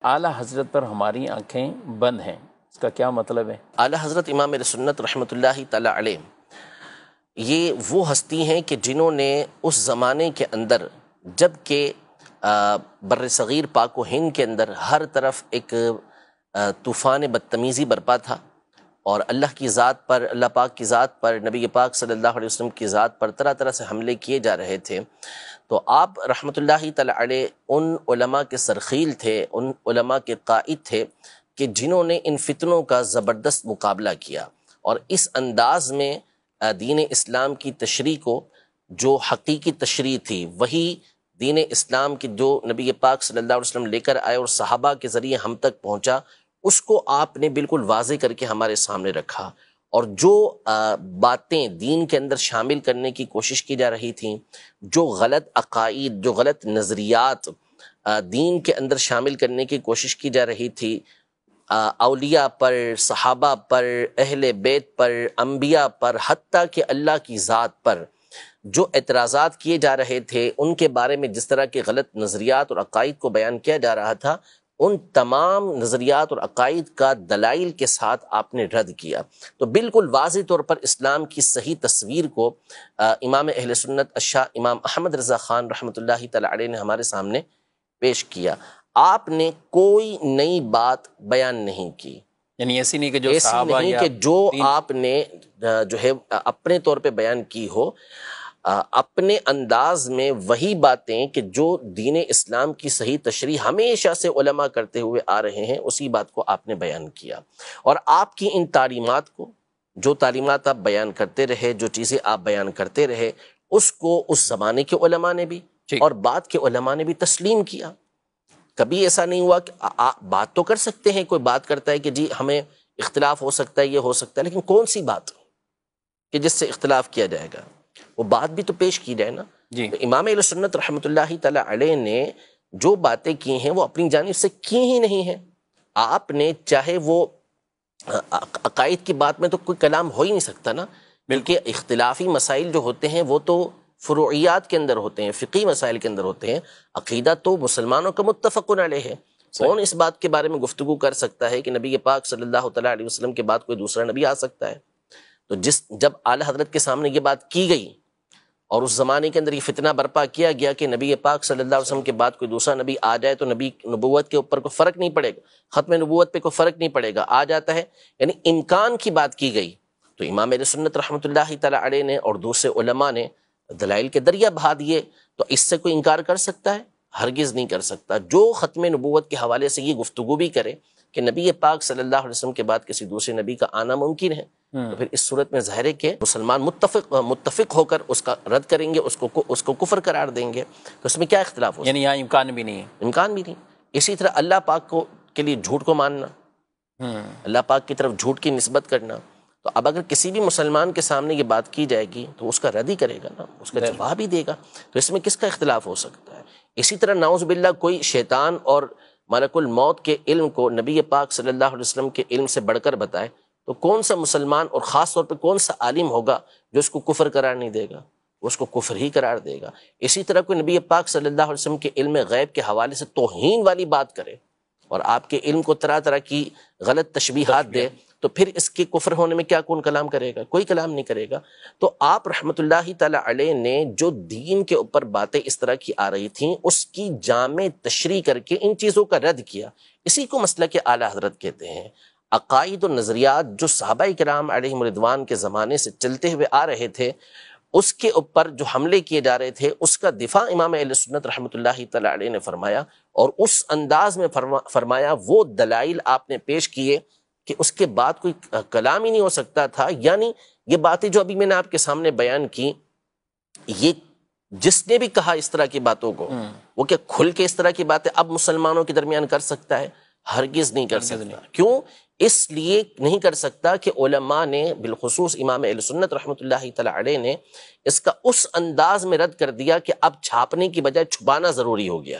اعلیٰ حضرت پر ہماری آنکھیں بند ہیں، اس کا کیا مطلب ہے؟ اعلیٰ حضرت امام اہل سنت رحمۃ اللہ تعالی علیہ یہ وہ ہستی ہیں کہ جنہوں نے اس زمانے کے اندر، جب کہ بر صغیر پاک و ہند کے اندر ہر طرف ایک طوفان بدتمیزی برپا تھا، اور اللہ کی ذات پر، اللہ پاک کی ذات پر، نبی پاک صلی اللہ علیہ وسلم کی ذات پر طرح طرح سے حملے کیے جا رہے تھے، تو آپ رحمۃ اللہ تعالی علیہ ان علماء کے سرخیل تھے، ان علماء کے قائد تھے کہ جنہوں نے ان فتنوں کا زبردست مقابلہ کیا، اور اس انداز میں دین اسلام کی تشریح کو، جو حقیقی تشریح تھی وہی دین اسلام کی جو نبی پاک صلی اللہ علیہ وسلم لے کر آئے اور صحابہ کے ذریعے ہم تک پہنچا، اس کو آپ نے بالکل واضح کر کے ہمارے سامنے رکھا، اور جو باتیں دین کے اندر شامل کرنے کی کوشش کی جا رہی تھیں، جو غلط عقائد، جو غلط نظریات دین کے اندر شامل کرنے کی کوشش کی جا رہی تھی، اولیاء پر، صحابہ پر، اہل بیت پر، انبیاء پر، حتیٰ کہ اللہ کی ذات پر جو اعتراضات کیے جا رہے تھے، ان کے بارے میں جس طرح کے غلط نظریات اور عقائد کو بیان کیا جا رہا تھا، ان تمام نظریات اور عقائد کا دلائل کے ساتھ آپ نے رد کیا۔ تو بالکل واضح طور پر اسلام کی صحیح تصویر کو امام اہل سنت الشاہ امام احمد رضا خان رحمۃ اللہ تعالی علیہ نے ہمارے سامنے پیش کیا۔ آپ نے کوئی نئی بات بیان نہیں کی، یعنی ایسی نہیں کہ جو ایسی صحابہ نہیں یا کہ جو آپ نے جو ہے اپنے طور پہ بیان کی ہو، اپنے انداز میں وہی باتیں کہ جو دین اسلام کی صحیح تشریح ہمیشہ سے علماء کرتے ہوئے آ رہے ہیں، اسی بات کو آپ نے بیان کیا، اور آپ کی ان تعلیمات کو، جو تعلیمات آپ بیان کرتے رہے، جو چیزیں آپ بیان کرتے رہے، اس کو اس زمانے کے علماء نے بھی اور بعد کے علماء نے بھی تسلیم کیا۔ کبھی ایسا نہیں ہوا کہ بات تو کر سکتے ہیں، کوئی بات کرتا ہے کہ جی ہمیں اختلاف ہو سکتا ہے، یہ ہو سکتا ہے، لیکن کون سی بات کہ جس سے اختلاف کیا جائے گا، وہ بات بھی تو پیش کی جائے نا۔ تو امام اہل سنت رحمۃ اللہ تعالی علیہ نے جو باتیں کی ہیں وہ اپنی جانب سے کی ہی نہیں ہیں۔ آپ نے چاہے وہ عقائد کی بات میں تو کوئی کلام ہو ہی نہیں سکتا نا، بلکہ اختلافی مسائل جو ہوتے ہیں وہ تو فروعیات کے اندر ہوتے ہیں، فقہی مسائل کے اندر ہوتے ہیں۔ عقیدہ تو مسلمانوں کا متفق علیہ ہے۔ کون اس بات کے بارے میں گفتگو کر سکتا ہے کہ نبی پاک صلی اللہ تعالی علیہ وسلم کے بعد کوئی دوسرا نبی آ سکتا ہے؟ تو جب اعلیٰ حضرت کے سامنے یہ بات کی گئی اور اس زمانے کے اندر یہ فتنہ برپا کیا گیا کہ نبی پاک صلی اللہ علیہ وسلم کے بعد کوئی دوسرا نبی آ جائے تو نبی نبوت کے اوپر کوئی فرق نہیں پڑے گا، ختم نبوت پہ کوئی فرق نہیں پڑے گا، آ جاتا ہے، یعنی امکان کی بات کی گئی، تو امام اہل سنت رحمۃ اللہ تعالی علیہ نے اور دوسرے علماء نے دلائل کے دریا بہا دیے، تو اس سے کوئی انکار کر سکتا ہے؟ ہرگز نہیں کر سکتا۔ جو ختم نبوت کے حوالے سے یہ گفتگو بھی کرے کہ نبی پاک صلی اللہ علیہ وسلم کے بعد کسی دوسرے نبی کا آنا ممکن ہے، تو پھر اس صورت میں ظاہر ہے کہ مسلمان متفق ہو کر اس کا رد کریں گے، اس کو کفر قرار دیں گے، تو اس میں کیا اختلاف ہو سکتا ہے؟ یعنی یہاں امکان بھی نہیں ہے، امکان بھی نہیں۔ اسی طرح اللہ پاک کے لیے جھوٹ کو ماننا، اللہ پاک کی طرف جھوٹ کی نسبت کرنا، تو اب اگر کسی بھی مسلمان کے سامنے یہ بات کی جائے گی تو اس کا رد ہی کرے گا نا، اس کا جواب ہی دے گا، تو اس میں کس کا اختلاف ہو سکتا ہے؟ اسی طرح نعوذ باللہ کوئی شیطان اور ملک الموت کے علم کو نبی پاک صلی اللہ علیہ وسلم کے علم سے بڑھ کر بتائے، تو کون سا مسلمان اور خاص طور پہ کون سا عالم ہوگا جو اس کو کفر قرار نہیں دے گا؟ اس کو کفر ہی قرار دے گا۔ اسی طرح کوئی نبی پاک صلی اللہ علیہ وسلم کے علم غیب کے حوالے سے توہین والی بات کرے اور آپ کے علم کو طرح طرح کی غلط تشبیہات دے، تو پھر اس کے کفر ہونے میں کیا کون کلام کرے گا؟ کوئی کلام نہیں کرے گا۔ تو آپ رحمت اللہ تعالی علیہ نے جو دین کے اوپر باتیں اس طرح کی آ رہی تھیں، اس کی جامع تشریح کر کے ان چیزوں کا رد کیا۔ اسی کو مسلک اعلیٰ حضرت کہتے ہیں۔ عقائد و نظریات جو صحابہ کرام علیہم رضوان کے زمانے سے چلتے ہوئے آ رہے تھے، اس کے اوپر جو حملے کیے جا رہے تھے، اس کا دفاع امام اہل سنت رحمۃ اللہ تعالی علیہ نے فرمایا، اور اس انداز میں فرمایا، وہ دلائل آپ نے پیش کیے کہ اس کے بعد کوئی کلام ہی نہیں ہو سکتا تھا۔ یعنی یہ باتیں جو ابھی میں نے آپ کے سامنے بیان کی، یہ جس نے بھی کہا اس طرح کی باتوں کو، وہ کیا کھل کے اس طرح کی باتیں اب مسلمانوں کے درمیان کر سکتا ہے؟ ہرگز نہیں کر سکتا۔ کیوں؟ اس لیے نہیں کر سکتا کہ علماء نے، بالخصوص امام اہل سنت رحمۃ اللہ تعالی علیہ نے، اس کا اس انداز میں رد کر دیا کہ اب چھاپنے کی بجائے چھپانا ضروری ہو گیا۔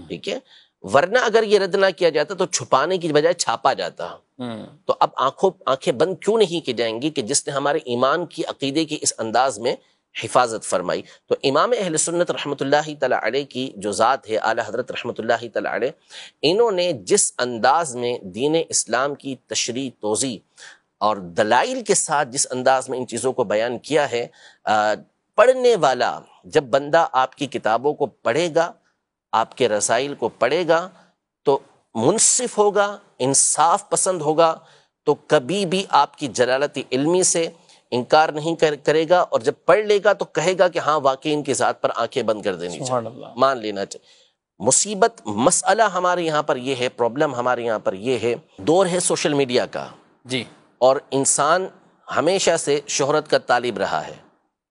ٹھیک ہے، ورنہ اگر یہ رد نہ کیا جاتا تو چھپانے کی بجائے چھاپا جاتا۔ تو اب آنکھیں بند کیوں نہیں کی جائیں گی کہ جس نے ہمارے ایمان کی، عقیدے کی اس انداز میں حفاظت فرمائی. تو امام اہل سنت رحمۃ اللہ تعالی علیہ کی جو ذات ہے اعلیٰ حضرت رحمۃ اللہ تعالی علیہ، انہوں نے جس انداز میں دین اسلام کی تشریح توضیح اور دلائل کے ساتھ جس انداز میں ان چیزوں کو بیان کیا ہے، پڑھنے والا جب بندہ آپ کی کتابوں کو پڑھے گا، آپ کے رسائل کو پڑھے گا، تو منصف ہوگا، انصاف پسند ہوگا، تو کبھی بھی آپ کی جلالت علمی سے انکار نہیں کرے گا، اور جب پڑھ لے گا تو کہے گا کہ ہاں واقعی ان کی ذات پر آنکھیں بند کر دینی سبحان چاہیے، اللہ. مان لینا چاہیے. مصیبت مسئلہ ہمارے یہاں پر یہ ہے، پرابلم ہمارے یہاں پر یہ ہے، دور ہے سوشل میڈیا کا، جی. اور انسان ہمیشہ سے شہرت کا طالب رہا ہے،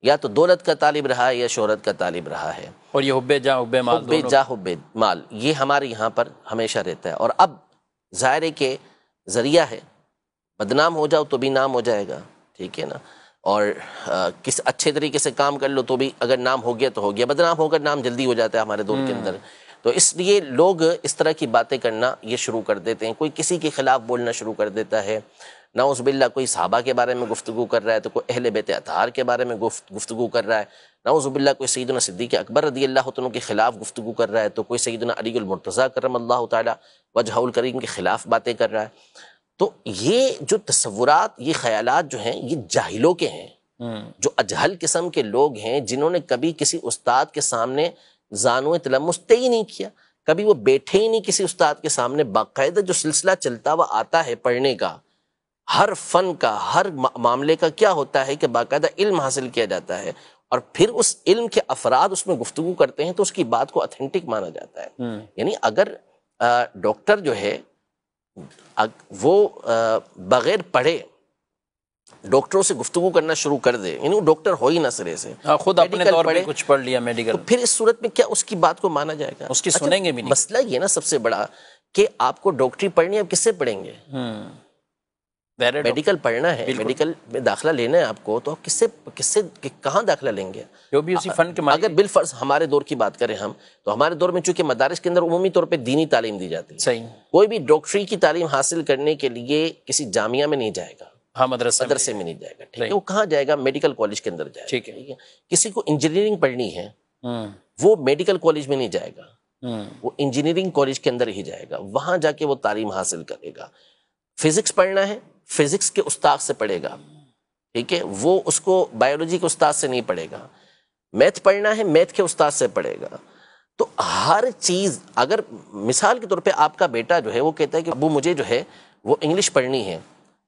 یا تو دولت کا طالب رہا ہے یا شہرت کا طالب رہا ہے، اور یہ حب جاہ حب مال حب دونوں. جاہ حب مال یہ ہمارے یہاں پر ہمیشہ رہتا ہے. اور اب ظاہر ہے کہ ذریعہ ہے، بدنام ہو جاؤ تو بھی نام ہو جائے گا، ٹھیک ہے نا، اور کس اچھے طریقے سے کام کر لو تو بھی اگر نام ہو گیا تو ہو گیا، بدنام ہو کر نام جلدی ہو جاتا ہے ہمارے دور کے اندر. تو اس لیے لوگ اس طرح کی باتیں کرنا یہ شروع کر دیتے ہیں، کوئی کسی کے خلاف بولنا شروع کر دیتا ہے، نعوذ باللہ کوئی صحابہ کے بارے میں گفتگو کر رہا ہے تو کوئی اہل بیت اطہار کے بارے میں گفتگو کر رہا ہے، نعوذ باللہ کوئی سیدنا صدیق اکبر رضی اللہ عنہ کے خلاف گفتگو کر رہا ہے تو کوئی سیدنا علی المرتضیٰ کرم اللہ تعالی وجہہ الکریم کے خلاف باتیں کر رہا ہے. تو یہ جو تصورات، یہ خیالات جو ہیں، یہ جاہلوں کے ہیں، جو اجہل قسم کے لوگ ہیں، جنہوں نے کبھی کسی استاد کے سامنے زانو تلمس طے ہی نہیں کیا، کبھی وہ بیٹھے ہی نہیں کسی استاد کے سامنے. باقاعدہ جو سلسلہ چلتا ہوا آتا ہے پڑھنے کا، ہر فن کا، ہر معاملے کا کیا ہوتا ہے کہ باقاعدہ علم حاصل کیا جاتا ہے، اور پھر اس علم کے افراد اس میں گفتگو کرتے ہیں تو اس کی بات کو اتھینٹک مانا جاتا ہے. یعنی اگر ڈاکٹر جو ہے وہ بغیر پڑھے ڈاکٹروں سے گفتگو کرنا شروع کر دے، یعنی وہ ڈاکٹر ہو ہی نہ سرے سے، خود اپنے طور پہ کچھ پڑھ لیا میڈیکل، تو پھر اس صورت میں کیا اس کی بات کو مانا جائے گا؟ اس کی سنیں گے بھی نہیں. مسئلہ یہ نا سب سے بڑا کہ آپ کو ڈاکٹری پڑھنی ہے، آپ کس سے پڑھیں گے؟ میڈیکل پڑھنا ہے، میڈیکل میں داخلہ لینا ہے آپ کو، تو آپ کس سے کہاں داخلہ لیں گے؟ جو بھی اسی فن کے اگر بالفرض ہمارے دور کی بات کریں ہم، تو ہمارے دور میں چونکہ مدارس کے اندر عمومی طور پہ دینی تعلیم دی جاتی ہے، صحیح، کوئی بھی ڈاکٹری کی تعلیم حاصل کرنے کے لیے کسی جامعہ میں نہیں جائے گا، ہاں مدرسے میں نہیں جائے گا، ٹھیک ہے، وہ کہاں جائے گا؟ میڈیکل کالج کے اندر جائے گا، ٹھیک ہے. کسی کو انجینئرنگ پڑھنی ہے، وہ میڈیکل کالج میں نہیں جائے گا، وہ انجینئرنگ کالج کے اندر ہی جائے گا، وہاں جا کے وہ تعلیم حاصل کرے گا. فزکس پڑھنا ہے، فزکس کے استاد سے پڑھے گا، ٹھیک ہے، وہ اس کو بایولوجی کے استاد سے نہیں پڑھے گا. میتھ پڑھنا ہے، میتھ کے استاد سے پڑھے گا. تو ہر چیز، اگر مثال کے طور پہ آپ کا بیٹا جو ہے وہ کہتا ہے کہ ابو مجھے جو ہے وہ انگلش پڑھنی ہے،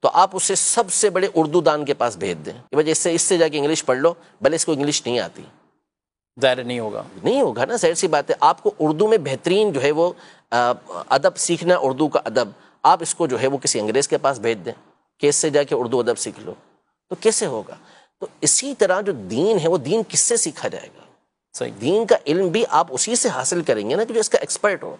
تو آپ اسے سب سے بڑے اردو دان کے پاس بھیج دیں کہ وجہ اس سے جا کے انگلش پڑھ لو، بھلے اس کو انگلش نہیں آتی، ظاہر نہیں ہوگا نا، ظاہر سی بات ہے. آپ کو اردو میں بہترین جو ہے وہ ادب سیکھنا، اردو کا ادب، آپ اس کو جو ہے وہ کسی انگریز کے پاس بھیج دیں کہ اس سے جا کے اردو ادب سیکھ لو، تو کیسے ہوگا؟ تو اسی طرح جو دین ہے وہ دین کس سے سیکھا جائے گا؟ صحیح. دین کا علم بھی آپ اسی سے حاصل کریں گے نا کہ جو اس کا ایکسپرٹ ہو،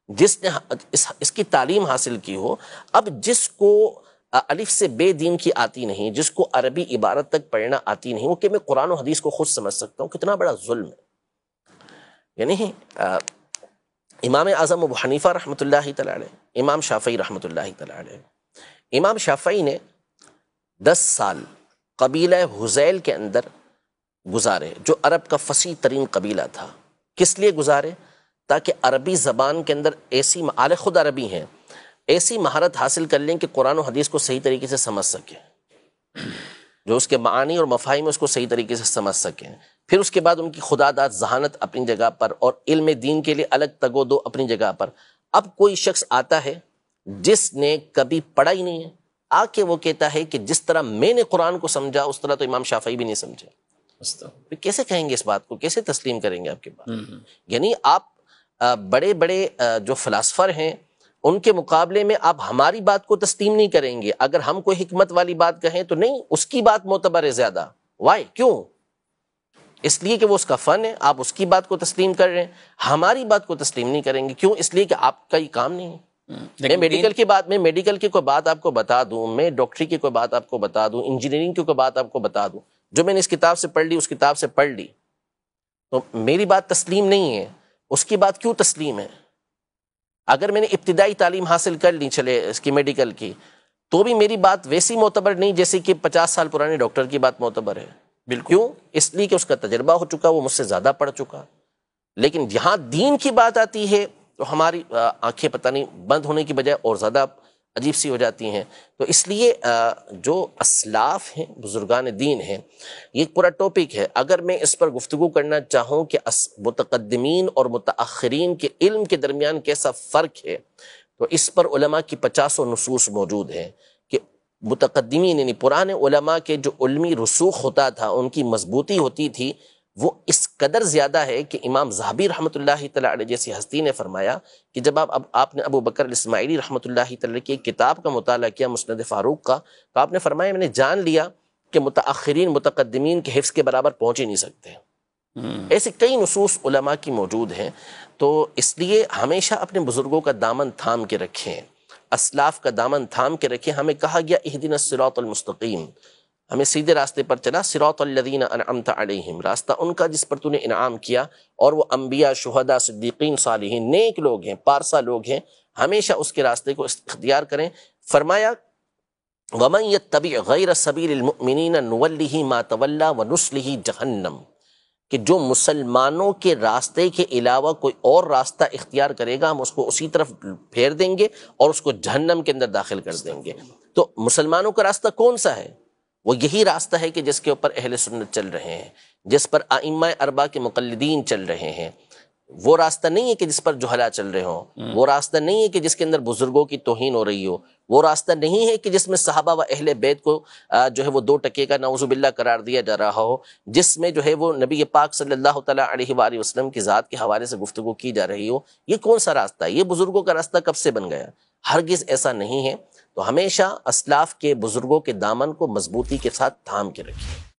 جس نے اس کی تعلیم حاصل کی ہو. اب جس کو الف سے بے دین کی آتی نہیں، جس کو عربی عبارت تک پڑھنا آتی نہیں، وہ کہ میں قرآن و حدیث کو خود سمجھ سکتا ہوں، کتنا بڑا ظلم ہے. یعنی امام اعظم ابو حنیفہ رحمۃ اللہ تعالی علیہ، امام شافعی رحمۃ اللہ تعالی علیہ، امام شافعی نے 10 سال قبیلہ حذیل کے اندر گزارے، جو عرب کا فصیح ترین قبیلہ تھا. کس لیے گزارے؟ تاکہ عربی زبان کے اندر ایسی اعلی خود عربی ہیں، ایسی مہارت حاصل کر لیں کہ قرآن و حدیث کو صحیح طریقے سے سمجھ سکیں، جو اس کے معانی اور مفاہیم اس کو صحیح طریقے سے سمجھ سکیں. پھر اس کے بعد ان کی خدا داد ذہانت اپنی جگہ پر، اور علم دین کے لیے الگ تگ و دو اپنی جگہ پر. اب کوئی شخص آتا ہے جس نے کبھی پڑھا ہی نہیں ہے، آ کے وہ کہتا ہے کہ جس طرح میں نے قرآن کو سمجھا اس طرح تو امام شافعی بھی نہیں سمجھے. کیسے کہیں گے اس بات کو؟ کیسے تسلیم کریں گے آپ کی بات؟ یعنی آپ بڑے بڑے جو فلاسفر ہیں ان کے مقابلے میں آپ ہماری بات کو تسلیم نہیں کریں گے. اگر ہم کوئی حکمت والی بات کہیں تو نہیں، اس کی بات معتبر ہے زیادہ. وائی؟ کیوں؟ اس لیے کہ وہ اس کا فن ہے، آپ اس کی بات کو تسلیم کر رہے ہیں، ہماری بات کو تسلیم نہیں کریں گے. کیوں؟ اس لیے کہ آپ کا یہ کام نہیں ہے. میں میڈیکل کی کوئی بات آپ کو بتا دوں، میں ڈاکٹری کی کوئی بات آپ کو بتا دوں، انجینئرنگ کی کوئی بات آپ کو بتا دوں، جو میں نے اس کتاب سے پڑھ لی، اس کتاب سے پڑھ لی، تو میری بات تسلیم نہیں ہے. اس کی بات کیوں تسلیم ہے؟ اگر میں نے ابتدائی تعلیم حاصل کر لی چلے اس کی میڈیکل کی، تو بھی میری بات ویسی معتبر نہیں جیسے کہ 50 سال پرانے ڈاکٹر کی بات معتبر ہے. بالکل کیوں؟ اس لیے کہ اس کا تجربہ ہو چکا، وہ مجھ سے زیادہ پڑھ چکا. لیکن جہاں دین کی بات آتی ہے تو ہماری آنکھیں پتہ نہیں بند ہونے کی بجائے اور زیادہ عجیب سی ہو جاتی ہیں. تو اس لیے جو اسلاف ہیں، بزرگان دین ہیں، یہ ایک پورا ٹاپک ہے. اگر میں اس پر گفتگو کرنا چاہوں کہ متقدمین اور متاخرین کے علم کے درمیان کیسا فرق ہے، تو اس پر علماء کی 50 نصوص موجود ہیں کہ متقدمین یعنی پرانے علماء کے جو علمی رسوخ ہوتا تھا، ان کی مضبوطی ہوتی تھی، وہ اس قدر زیادہ ہے کہ امام ذہبی رحمۃ اللہ تعالی علیہ جیسی ہستی نے فرمایا کہ جب آپ نے ابو بکر الاسماعیلی رحمۃ اللہ تعالی کی ایک کتاب کا مطالعہ کیا، مسند فاروق کا، تو آپ نے فرمایا میں نے جان لیا کہ متاخرین متقدمین کے حفظ کے برابر پہنچ ہی نہیں سکتے. ایسے کئی نصوص علماء کی موجود ہیں. تو اس لیے ہمیشہ اپنے بزرگوں کا دامن تھام کے رکھیں، اسلاف کا دامن تھام کے رکھیں. ہمیں کہا گیا اہدنا الصراط المستقیم، ہمیں سیدھے راستے پر چلا. صراط الذین انعمت علیہم، راستہ ان کا جس پر تو نے انعام کیا، اور وہ انبیاء، شہداء، صدیقین، صالحین، نیک لوگ ہیں، پارسا لوگ ہیں. ہمیشہ اس کے راستے کو اختیار کریں. فرمایا وَمَن يَتَّبِعْ غَيْرَ سَبِيلِ الْمُؤْمِنِينَ نُوَلِّهِ مَا تَوَلَّى وَنُصْلِهِ جَهَنَّمَ، کہ جو مسلمانوں کے راستے کے علاوہ کوئی اور راستہ اختیار کرے گا، ہم اس کو اسی طرف پھیر دیں گے اور اس کو جہنم کے اندر داخل کر دیں گے. تو مسلمانوں کا راستہ کون سا ہے؟ وہ یہی راستہ ہے کہ جس کے اوپر اہل سنت چل رہے ہیں، جس پر ائمہ اربعہ کے مقلدین چل رہے ہیں. وہ راستہ نہیں ہے کہ جس پر جہلا چل رہے ہوں، وہ راستہ نہیں ہے کہ جس کے اندر بزرگوں کی توہین ہو رہی ہو، وہ راستہ نہیں ہے کہ جس میں صحابہ و اہل بیت کو جو ہے وہ 2 ٹکے کا نعوذ باللہ قرار دیا جا رہا ہو، جس میں جو ہے وہ نبی پاک صلی اللہ تعالیٰ علیہ وآلہ وسلم کی ذات کے حوالے سے گفتگو کی جا رہی ہو. یہ کون سا راستہ ہے؟ یہ بزرگوں کا راستہ کب سے بن گیا؟ ہرگز ایسا نہیں ہے. تو ہمیشہ اسلاف کے بزرگوں کے دامن کو مضبوطی کے ساتھ تھام کے رکھیں.